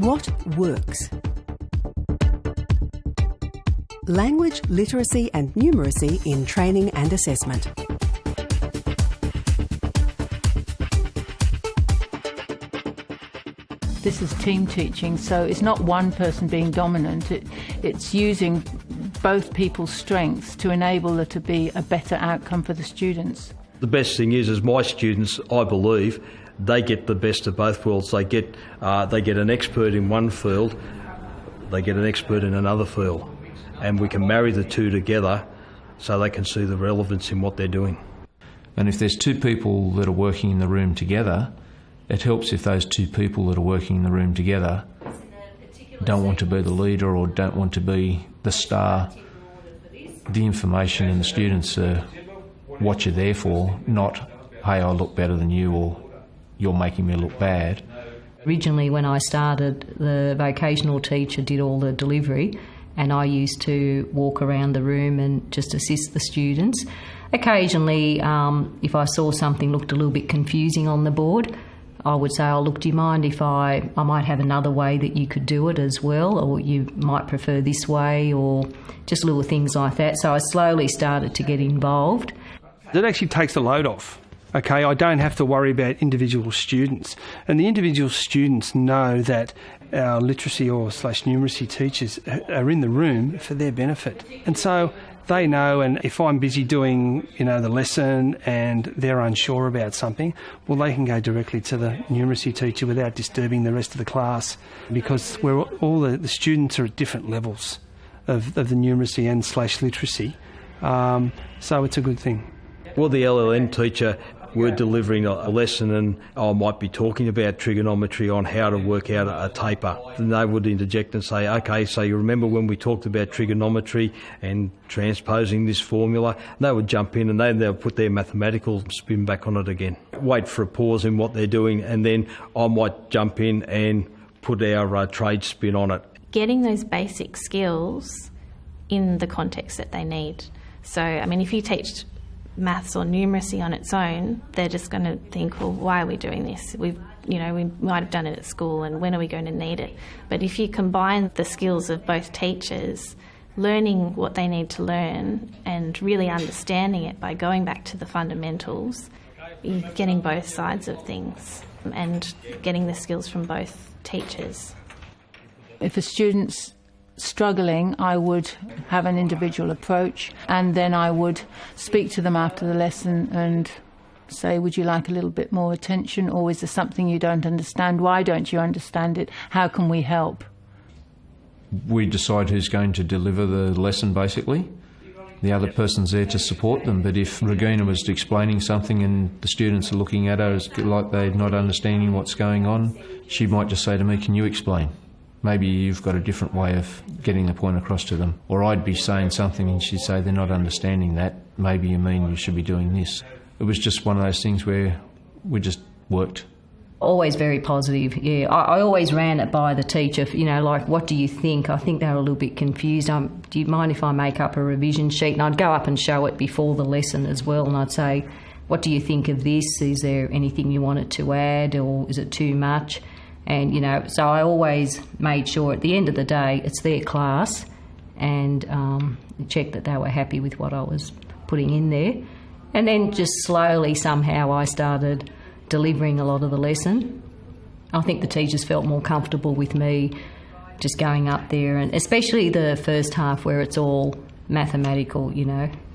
What works? Language, literacy and numeracy in training and assessment. This is team teaching, so it's not one person being dominant. It's using both people's strengths to enable there to be a better outcome for the students. The best thing is my students, I believe, they get the best of both worlds. They get an expert in one field, they get an expert in another field, and we can marry the two together so they can see the relevance in what they're doing. And if there's two people that are working in the room together, it helps if those two people that are working in the room together don't want to be the leader or don't want to be the star. The information and the students are what you're there for, not, hey, I look better than you or you're making me look bad. Originally when I started, the vocational teacher did all the delivery and I used to walk around the room and just assist the students. Occasionally, if I saw something looked a little bit confusing on the board, I would say, oh, look, do you mind if I might have another way that you could do it as well, or you might prefer this way, or just little things like that. So I slowly started to get involved. It actually takes the load off. Okay, I don't have to worry about individual students. And the individual students know that our literacy or / numeracy teachers are in the room for their benefit. And so they know, and if I'm busy doing, the lesson and they're unsure about something, well, they can go directly to the numeracy teacher without disturbing the rest of the class, because all the students are at different levels of the numeracy and / literacy. So it's a good thing. Well, the LLN teacher, we're delivering a lesson and I might be talking about trigonometry on how to work out a taper. And they would interject and say, OK, so you remember when we talked about trigonometry and transposing this formula? And they would jump in and they'll put their mathematical spin back on it again. Wait for a pause in what they're doing and then I might jump in and put our trade spin on it. Getting those basic skills in the context that they need. So, if you teach maths or numeracy on its own, they're just going to think, well, why are we doing this? We might have done it at school, and when are we going to need it? But if you combine the skills of both teachers, learning what they need to learn and really understanding it by going back to the fundamentals, you're getting both sides of things and getting the skills from both teachers. If a student's struggling, I would have an individual approach, and then I would speak to them after the lesson and say, would you like a little bit more attention, or is there something you don't understand? Why don't you understand it? How can we help? We decide who's going to deliver the lesson, basically. The other person's there to support them, but if Regina was explaining something and the students are looking at her as like they're not understanding what's going on, she might just say to me, can you explain? Maybe you've got a different way of getting the point across to them. Or I'd be saying something and she'd say, they're not understanding that. Maybe you mean you should be doing this. It was just one of those things where we just worked. Always very positive, yeah. I always ran it by the teacher, like, what do you think? I think they were a little bit confused. Do you mind if I make up a revision sheet? And I'd go up and show it before the lesson as well, and I'd say, what do you think of this? Is there anything you wanted to add, or is it too much? And, so I always made sure at the end of the day it's their class, and check that they were happy with what I was putting in there. And then just slowly, somehow, I started delivering a lot of the lesson. I think the teachers felt more comfortable with me just going up there, and especially the first half where it's all mathematical,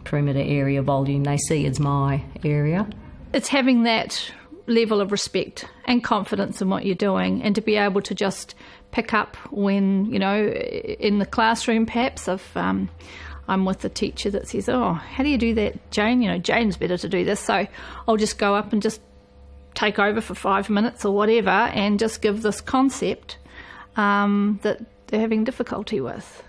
perimeter area, volume. They see it's my area. It's having that level of respect and confidence in what you're doing, and to be able to just pick up when, in the classroom perhaps, if I'm with the teacher that says, oh, how do you do that, Jane? Jane's better to do this. So I'll just go up and just take over for 5 minutes or whatever and just give this concept that they're having difficulty with.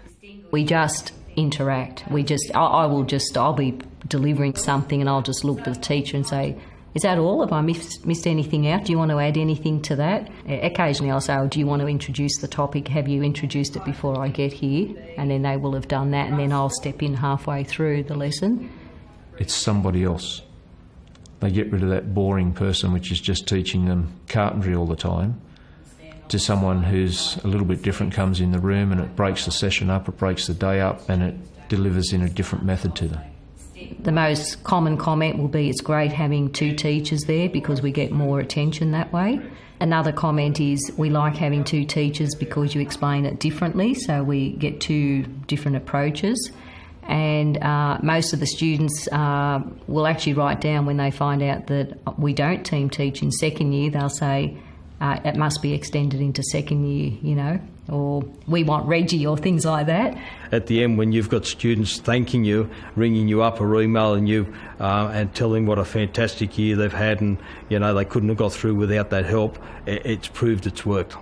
We just interact. I'll be delivering something and I'll just look to the teacher and say, is that all? Have I missed anything out? Do you want to add anything to that? Occasionally I'll say, oh, do you want to introduce the topic? Have you introduced it before I get here? And then they will have done that, and then I'll step in halfway through the lesson. It's somebody else. They get rid of that boring person which is just teaching them carpentry all the time, to someone who's a little bit different comes in the room and it breaks the session up, it breaks the day up, and it delivers in a different method to them. The most common comment will be it's great having 2 teachers there because we get more attention that way. Another comment is we like having 2 teachers because you explain it differently, so we get 2 different approaches. And most of the students will actually write down when they find out that we don't team teach in second year, they'll say it must be extended into second year, or we want Reggie or things like that. At the end, when you've got students thanking you, ringing you up or emailing you and telling what a fantastic year they've had and, they couldn't have got through without that help, it's proved it's worked.